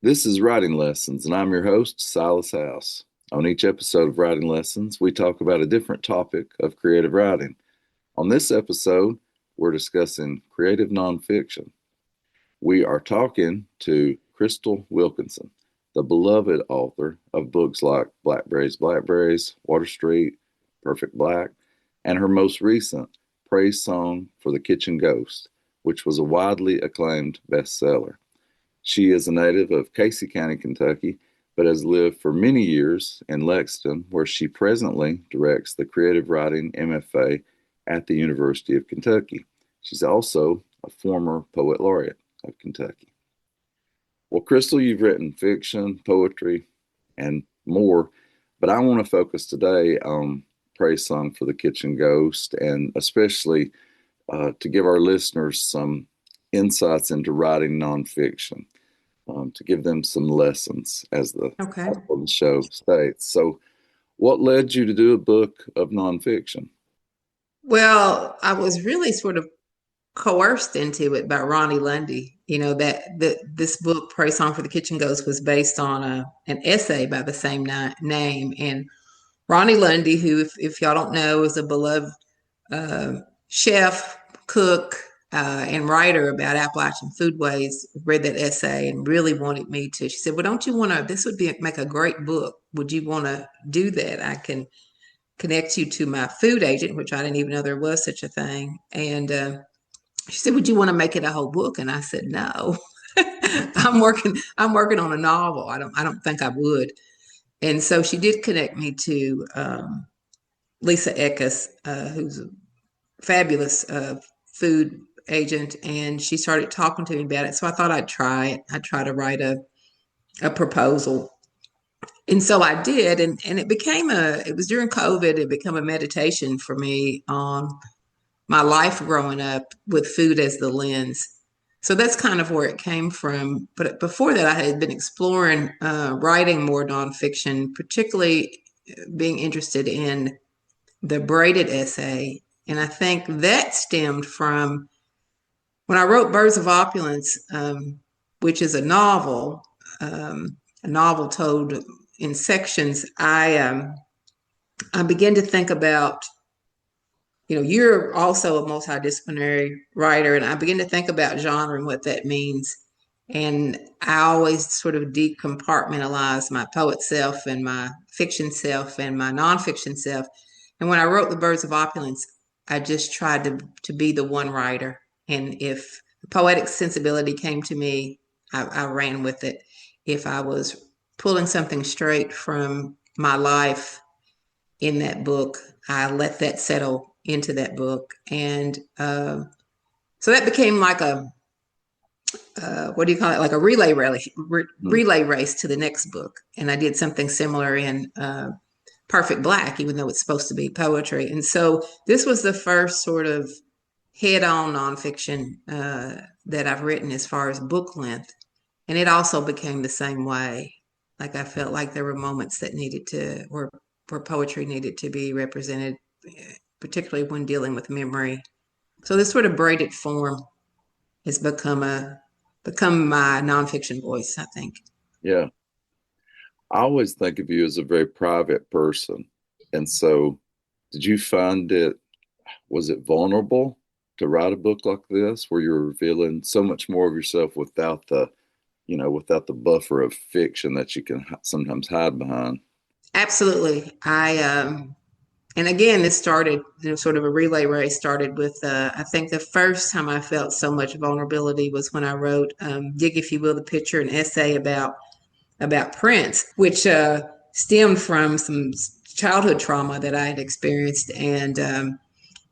This is Writing Lessons, and I'm your host, Silas House. On each episode of Writing Lessons, we talk about a different topic of creative writing. On this episode, we're discussing creative nonfiction. We are talking to Crystal Wilkinson, the beloved author of books like Blackberries, Water Street, Perfect Black, and her most recent praise song for the Kitchen Ghost, which was a widely acclaimed bestseller. She is a native of Casey County, Kentucky, but has lived for many years in Lexington, where she presently directs the Creative Writing MFA at the University of Kentucky. She's also a former Poet Laureate of Kentucky. Well, Crystal, you've written fiction, poetry, and more, but I want to focus today on Praise Song for the Kitchen Ghost, and especially to give our listeners some insights into writing nonfiction, to give them some lessons, as the title of the show states. So, what led you to do a book of nonfiction? Well, I was really sort of coerced into it by Ronnie Lundy. You know, this book, Praise Song for the Kitchen Ghost, was based on an essay by the same name. And Ronnie Lundy, who, if y'all don't know, is a beloved chef, cook, and writer about Appalachian foodways, read that essay and really wanted me to. She said, "Well, don't you want to? This would make a great book. Would you want to do that? I can connect you to my food agent," which I didn't even know there was such a thing. And she said, "Would you want to make it a whole book?" And I said, "No, I'm working on a novel. I don't think I would." And so she did connect me to Lisa Eckes, who's a fabulous food agent, and she started talking to me about it. So I thought I'd try it. I'd try to write a proposal. And so I did, and it was during COVID, it became a meditation for me on my life growing up with food as the lens. So that's kind of where it came from. But before that, I had been exploring writing more nonfiction, particularly being interested in the braided essay. And I think that stemmed from when I wrote Birds of Opulence, which is a novel told in sections. I began to think about, you're also a multidisciplinary writer, and I begin to think about genre and what that means. And I always sort of decompartmentalize my poet self and my fiction self and my nonfiction self. And when I wrote The Birds of Opulence, I just tried to be the one writer. And if the poetic sensibility came to me, I ran with it. If I was pulling something straight from my life in that book, I let that settle into that book. And so that became like what do you call it? Like a relay race to the next book. And I did something similar in Perfect Black, even though it's supposed to be poetry. And so this was the first sort of head-on nonfiction that I've written as far as book length. And it also became the same way. Like I felt like there were moments that where poetry needed to be represented, particularly when dealing with memory. So this sort of braided form has become my nonfiction voice, I think. Yeah. I always think of you as a very private person. And so, did you find was it vulnerable to write a book like this, where you're revealing so much more of yourself without without the buffer of fiction that you can sometimes hide behind? Absolutely. And again, this started, sort of a relay race started with, I think the first time I felt so much vulnerability was when I wrote, Dig If You Will, the Picture, an essay about Prince, which stemmed from some childhood trauma that I had experienced.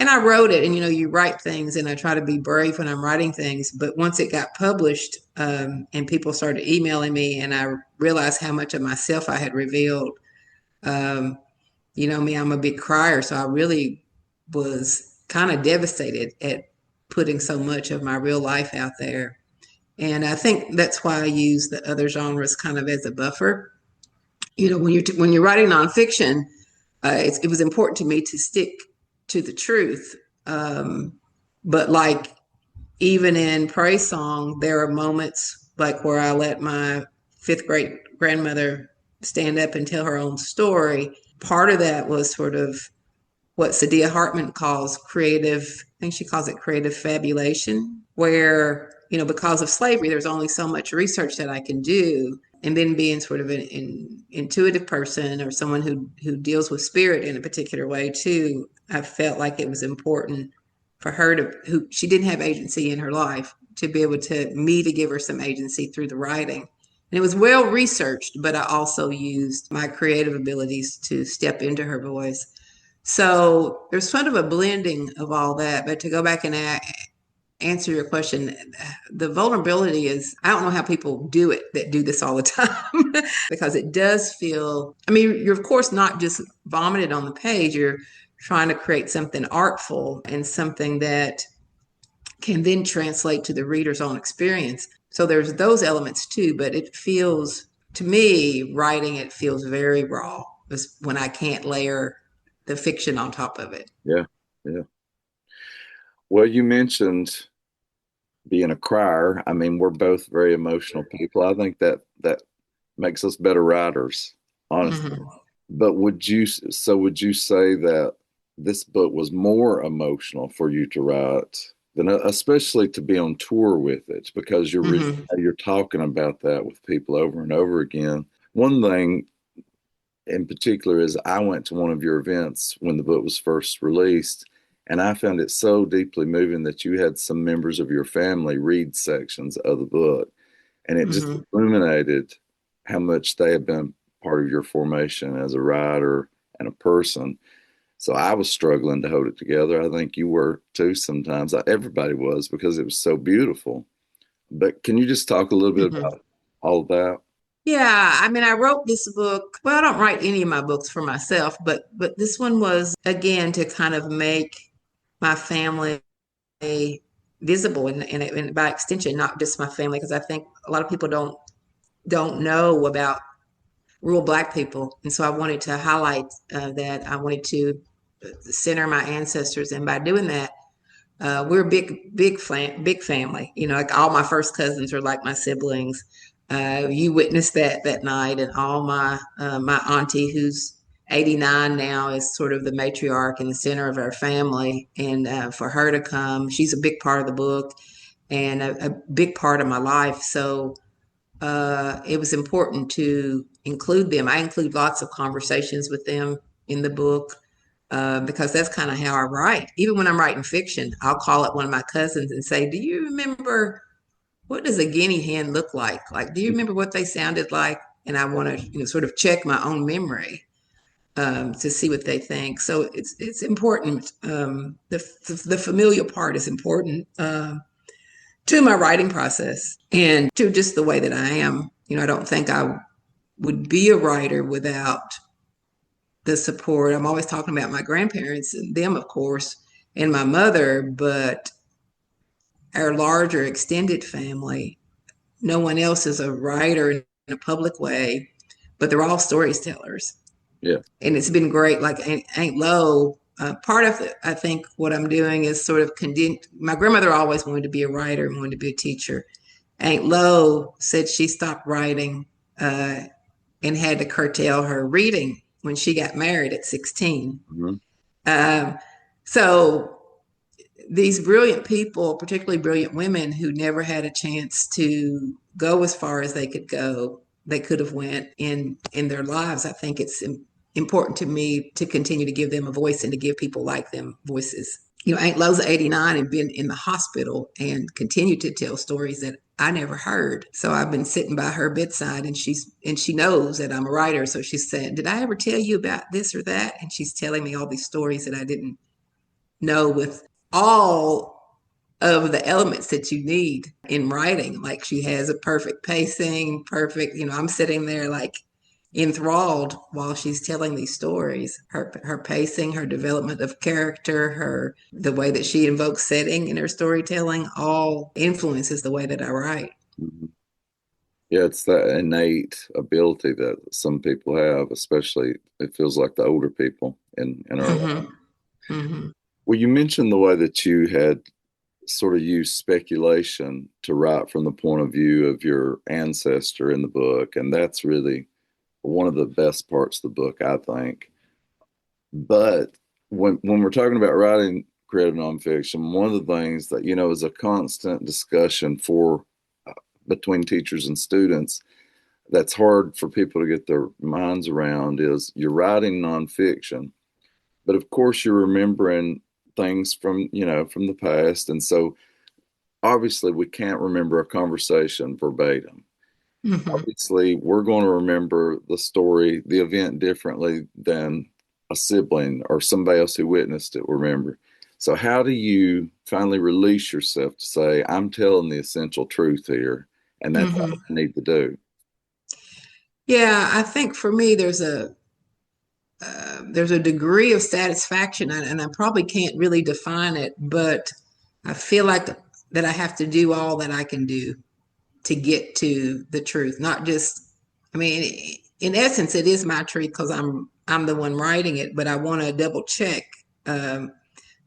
And I wrote it, and you write things, and I try to be brave when I'm writing things. But once it got published, and people started emailing me, and I realized how much of myself I had revealed. You know me, I'm a big crier, so I really was kind of devastated at putting so much of my real life out there. And I think that's why I use the other genres kind of as a buffer. When you're writing nonfiction, it was important to me to stick to the truth. But like even in Praise Song, there are moments like where I let my fifth great grandmother stand up and tell her own story. Part of that was sort of what Sadia Hartman calls creative, I think she calls it creative fabulation, where, because of slavery, there's only so much research that I can do. And then being sort of an intuitive person or someone who deals with spirit in a particular way too, I felt like it was important for her who she didn't have agency in her life, to be able to give her some agency through the writing. And it was well researched, but I also used my creative abilities to step into her voice. So there's sort of a blending of all that. But to go back and answer your question, the vulnerability is, I don't know how people do it that do this all the time because it does feel, you're of course not just vomited on the page, you're trying to create something artful and something that can then translate to the reader's own experience. So there's those elements too, but it feels, to me, writing it feels very raw when I can't layer the fiction on top of it. Yeah. Yeah. Well, you mentioned being a crier. We're both very emotional people. I think that makes us better writers, honestly. Mm-hmm. But would you say that this book was more emotional for you to write than, especially to be on tour with it, because you're talking about that with people over and over again? One thing in particular is I went to one of your events when the book was first released, and I found it so deeply moving that you had some members of your family read sections of the book, and it just illuminated how much they have been part of your formation as a writer and a person. So I was struggling to hold it together. I think you were too sometimes. Everybody was, because it was so beautiful. But can you just talk a little bit about all of that? Yeah, I wrote this book. Well, I don't write any of my books for myself, but this one was, again, to kind of make my family visible, and by extension, not just my family, because I think a lot of people don't know about rural Black people, and so I wanted to highlight that. I wanted to center my ancestors, and by doing that, we're a big family. Like all my first cousins are like my siblings. You witnessed that night, and all my auntie, who's 89 now, is sort of the matriarch in the center of our family. And for her to come, she's a big part of the book and a big part of my life. So it was important to include them. I include lots of conversations with them in the book. Because that's kind of how I write. Even when I'm writing fiction, I'll call up one of my cousins and say, "Do you remember, what does a guinea hen look like? Like, do you remember what they sounded like?" And I want to, sort of check my own memory to see what they think. So it's important. The familial part is important to my writing process and to just the way that I am. I don't think I would be a writer without the support. I'm always talking about my grandparents and them, of course, and my mother, but our larger extended family, no one else is a writer in a public way, but they're all storytellers. Yeah. And it's been great. Like Aunt Lo, part of it, I think what I'm doing is sort of my grandmother always wanted to be a writer and wanted to be a teacher. Aunt Lo said she stopped writing and had to curtail her reading when she got married at 16. So these brilliant people, particularly brilliant women who never had a chance to go as far as they could go, they could have went in their lives. I think it's important to me to continue to give them a voice and to give people like them voices. Aunt Lo's 89 and been in the hospital and continued to tell stories that I never heard. So I've been sitting by her bedside, and she knows that I'm a writer. So she's saying, "Did I ever tell you about this or that?" And she's telling me all these stories that I didn't know, with all of the elements that you need in writing. Like, she has a perfect pacing, perfect, I'm sitting there like enthralled while she's telling these stories. Her pacing, her development of character, the way that she invokes setting in her storytelling, all influences the way that I write. Mm-hmm. Yeah, it's that innate ability that some people have, especially it feels like the older people in our life. Mm-hmm. Well, you mentioned the way that you had sort of use speculation to write from the point of view of your ancestor in the book. And that's really one of the best parts of the book, I think. But when we're talking about writing creative nonfiction, one of the things that, is a constant discussion for between teachers and students that's hard for people to get their minds around is you're writing nonfiction, but of course you're remembering things from the past. And so obviously we can't remember a conversation verbatim. Mm-hmm. Obviously, we're going to remember the story, the event differently than a sibling or somebody else who witnessed it will remember. So, how do you finally release yourself to say, I'm telling the essential truth here, and that's all Mm-hmm. I need to do? Yeah, I think for me, there's a degree of satisfaction, and I probably can't really define it, but I feel like that I have to do all that I can do to get to the truth. Not just, I mean, in essence, it is my truth because I'm the one writing it, but I want to double check, um,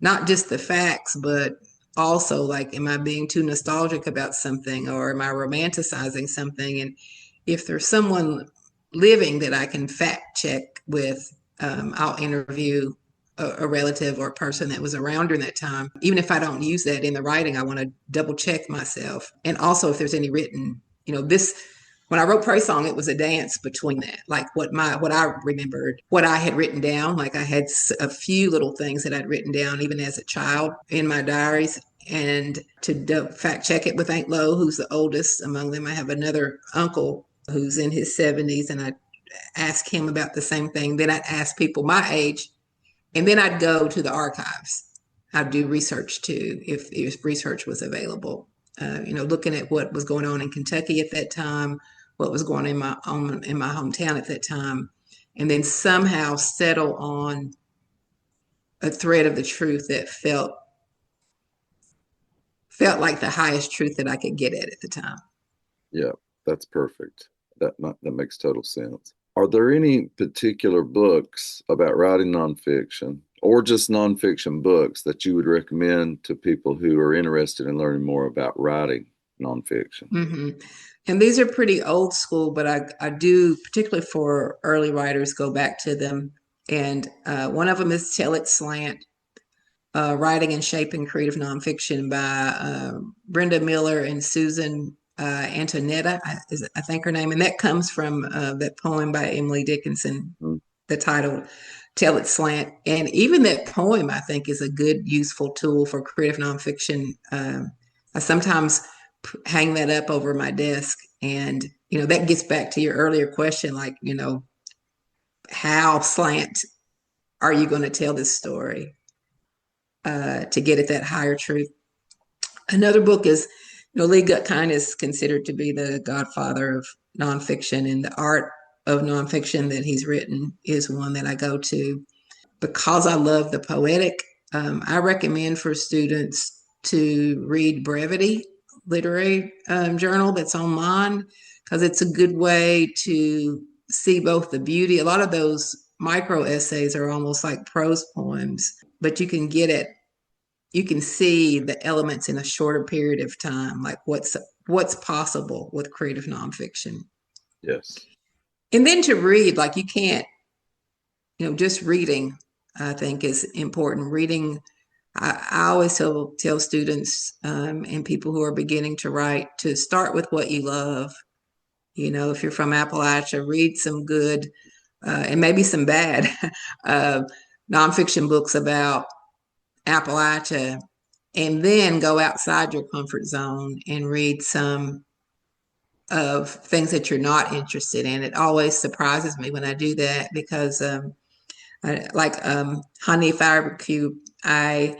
not just the facts, but also like, am I being too nostalgic about something, or am I romanticizing something? And if there's someone living that I can fact check with, I'll interview a relative or a person that was around during that time. Even if I don't use that in the writing, I want to double check myself. And also if there's any written, this when I wrote Pray Song, it was a dance between that, like what I remembered, what I had written down. Like I had a few little things that I'd written down even as a child in my diaries, and to fact check it with Aunt Lo, who's the oldest among them. I have another uncle who's in his 70s, and I ask him about the same thing. Then I'd ask people my age, and then I'd go to the archives. I'd do research too, if research was available. Looking at what was going on in Kentucky at that time, what was going on in my hometown at that time, and then somehow settle on a thread of the truth that felt like the highest truth that I could get at the time. Yeah, that's perfect. That makes total sense. Are there any particular books about writing nonfiction or just nonfiction books that you would recommend to people who are interested in learning more about writing nonfiction? Mm-hmm. And these are pretty old school, but I do, particularly for early writers, go back to them. And one of them is Tell It Slant, Writing and Shaping Creative Nonfiction by Brenda Miller and Susan Antonetta, I think her name. And that comes from that poem by Emily Dickinson, Mm, the title Tell It Slant. And even that poem, I think, is a good, useful tool for creative nonfiction. I sometimes hang that up over my desk. And, that gets back to your earlier question, like, how slant are you going to tell this story to get at that higher truth? Another book is, Lee Gutkind is considered to be the godfather of nonfiction, and the art of nonfiction that he's written is one that I go to because I love the poetic. I recommend for students to read Brevity Literary Journal that's online, because it's a good way to see both the beauty. A lot of those micro essays are almost like prose poems, but you can see the elements in a shorter period of time, like what's possible with creative nonfiction. yes. And then to read, like you can't, just reading, I think is important. Reading, I always tell students and people who are beginning to write to start with what you love. If you're from Appalachia, read some good and maybe some bad uh, nonfiction books about Appalachia, and then go outside your comfort zone and read some of things that you're not interested in. It always surprises me when I do that because, Hanif Barbecue, I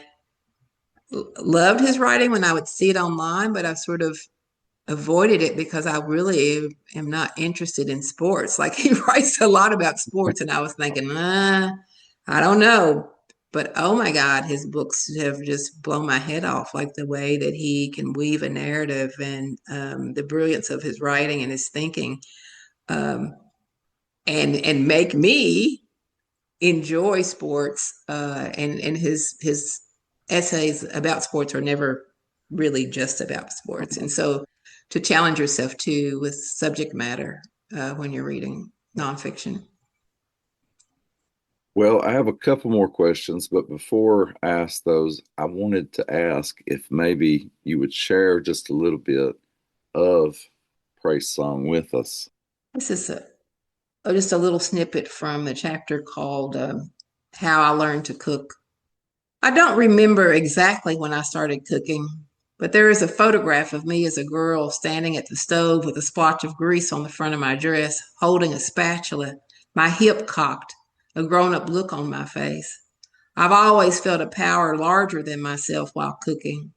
loved his writing when I would see it online, but I've sort of avoided it because I really am not interested in sports. Like he writes a lot about sports, and I was thinking, I don't know. But oh my God, his books have just blown my head off, like the way that he can weave a narrative and the brilliance of his writing and his thinking, um, and make me enjoy sports. And his essays about sports are never really just about sports. And so to challenge yourself too with subject matter when you're reading nonfiction. Well, I have a couple more questions, but before I ask those, I wanted to ask if maybe you would share just a little bit of Praise Song with us. This is just a little snippet from the chapter called How I Learned to Cook. I don't remember exactly when I started cooking, but there is a photograph of me as a girl standing at the stove with a splotch of grease on the front of my dress, holding a spatula, my hip cocked, a grown up look on my face. I've always felt a power larger than myself while cooking.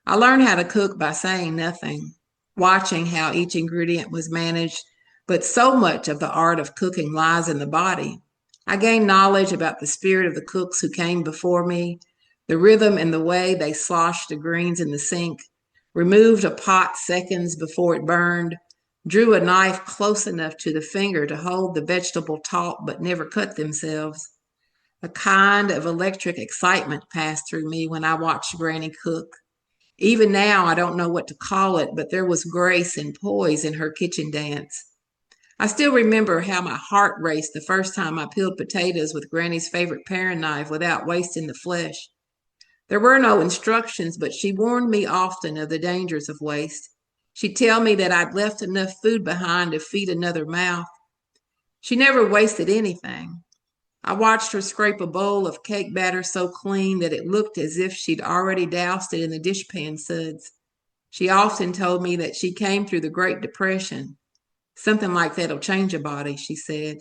I learned how to cook by saying nothing, watching how each ingredient was managed, but so much of the art of cooking lies in the body. I gained knowledge about the spirit of the cooks who came before me, the rhythm and the way they sloshed the greens in the sink, removed a pot seconds before it burned, drew a knife close enough to the finger to hold the vegetable taut but never cut themselves. A kind of electric excitement passed through me when I watched Granny cook. Even now, I don't know what to call it, but there was grace and poise in her kitchen dance. I still remember how my heart raced the first time I peeled potatoes with Granny's favorite paring knife without wasting the flesh. There were no instructions, but she warned me often of the dangers of waste. She'd tell me that I'd left enough food behind to feed another mouth. She never wasted anything. I watched her scrape a bowl of cake batter so clean that it looked as if she'd already doused it in the dishpan suds. She often told me that she came through the Great Depression. Something like that'll change a body, she said.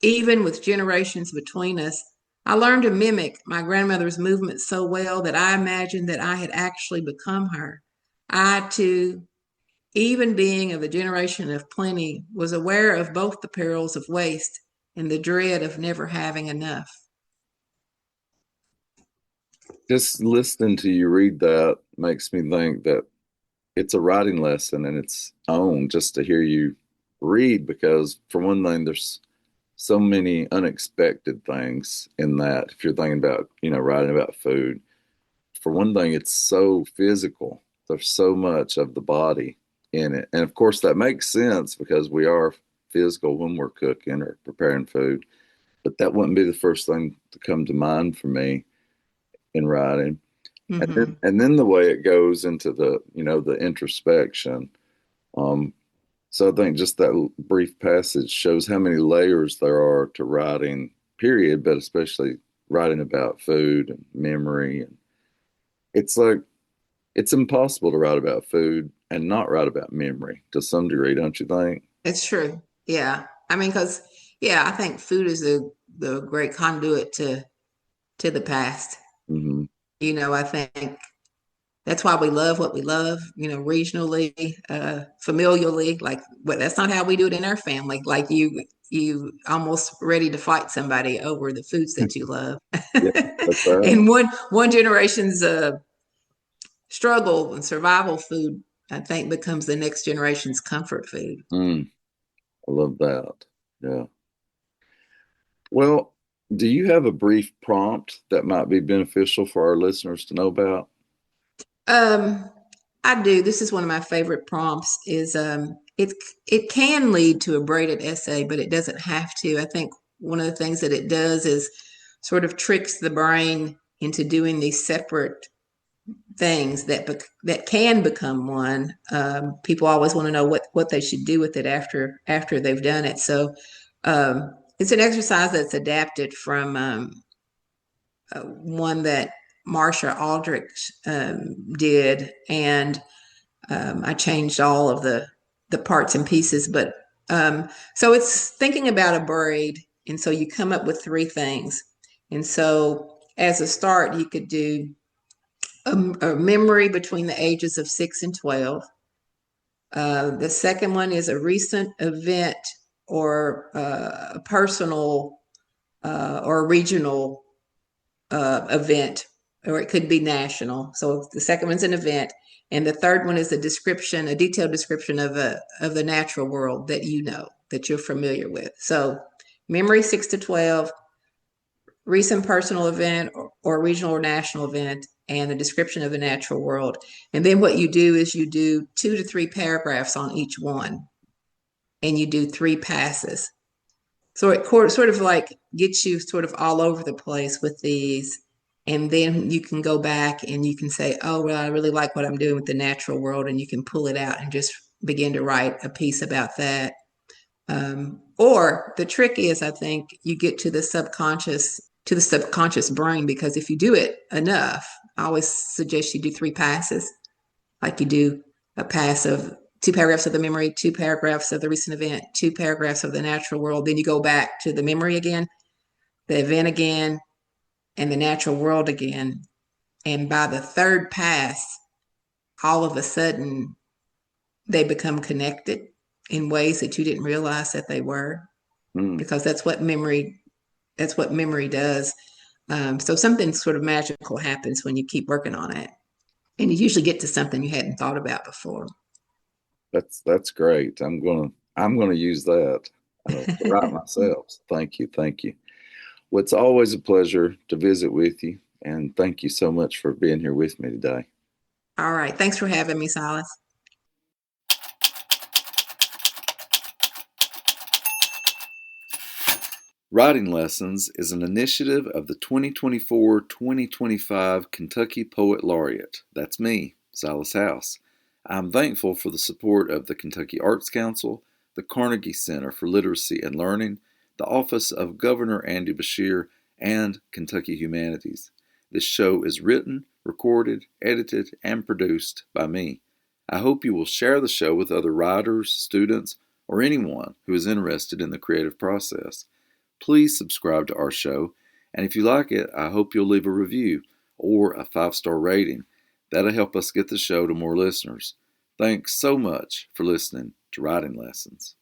Even with generations between us, I learned to mimic my grandmother's movements so well that I imagined that I had actually become her. I, too, even being of the generation of plenty, was aware of both the perils of waste and the dread of never having enough. Just listening to you read that makes me think that it's a writing lesson in its own just to hear you read, because for one thing, there's so many unexpected things in that. If you're thinking about, writing about food, for one thing, it's so physical. There's so much of the body in it. And of course, that makes sense because we are physical when we're cooking or preparing food. But that wouldn't be the first thing to come to mind for me in writing. Mm-hmm. And then the way it goes into the introspection. Um, so I think just that brief passage shows how many layers there are to writing, period, but especially writing about food and memory. And it's like, it's impossible to write about food and not write about memory to some degree, don't you think? It's true. Yeah. I mean, because, yeah, I think food is the great conduit to the past. Hmm. I think that's why we love what we love, regionally, familially. Like, but that's not how we do it in our family. Like you almost ready to fight somebody over the foods that you love. Yeah, that's right. And one generation's struggle and survival food, I think, becomes the next generation's comfort food. Mm, I love that. Yeah. Well, do you have a brief prompt that might be beneficial for our listeners to know about? Um, I do. This is one of my favorite prompts. Is it can lead to a braided essay, but it doesn't have to. I think one of the things that it does is sort of tricks the brain into doing these separate things that can become one. People always want to know what they should do with it after they've done it. So it's an exercise that's adapted from one that Marsha Aldrich did, and I changed all of the parts and pieces. But so it's thinking about a braid, and so you come up with three things. And so as a start, you could do a memory between the ages of 6 and 12. The second one is a recent event or a personal or a regional event, or it could be national. So the second one's an event, and the third one is a detailed description of the natural world that you're familiar with. So memory 6 to 12, recent personal event or a regional or national event and a description of the natural world. And then what you do is you do 2 to 3 paragraphs on each one, and you do 3 passes. So it sort of like gets you sort of all over the place with these. And then you can go back and you can say, oh, well, I really like what I'm doing with the natural world. And you can pull it out and just begin to write a piece about that. Or the trick is, I think, you get to the subconscious brain, because if you do it enough, I always suggest you do 3 passes, like you do a pass of 2 paragraphs of the memory, 2 paragraphs of the recent event, 2 paragraphs of the natural world. Then you go back to the memory again, the event again, and the natural world again. And by the 3rd pass, all of a sudden, they become connected in ways that you didn't realize that they were, because that's what memory does. So something sort of magical happens when you keep working on it, and you usually get to something you hadn't thought about before. That's great. I'm gonna use that to write myself. So thank you. Well, it's always a pleasure to visit with you, and thank you so much for being here with me today. All right. Thanks for having me, Silas. Writing Lessons is an initiative of the 2024-2025 Kentucky Poet Laurate. That's me, Silas House. I'm thankful for the support of the Kentucky Arts Council, the Carnegie Center for Literacy and Learning, the Office of Governor Andy Beshear, and Kentucky Humanities. This show is written, recorded, edited, and produced by me. I hope you will share the show with other writers, students, or anyone who is interested in the creative process. Please subscribe to our show, and if you like it, I hope you'll leave a review or a 5-star rating. That'll help us get the show to more listeners. Thanks so much for listening to Writing Lessons.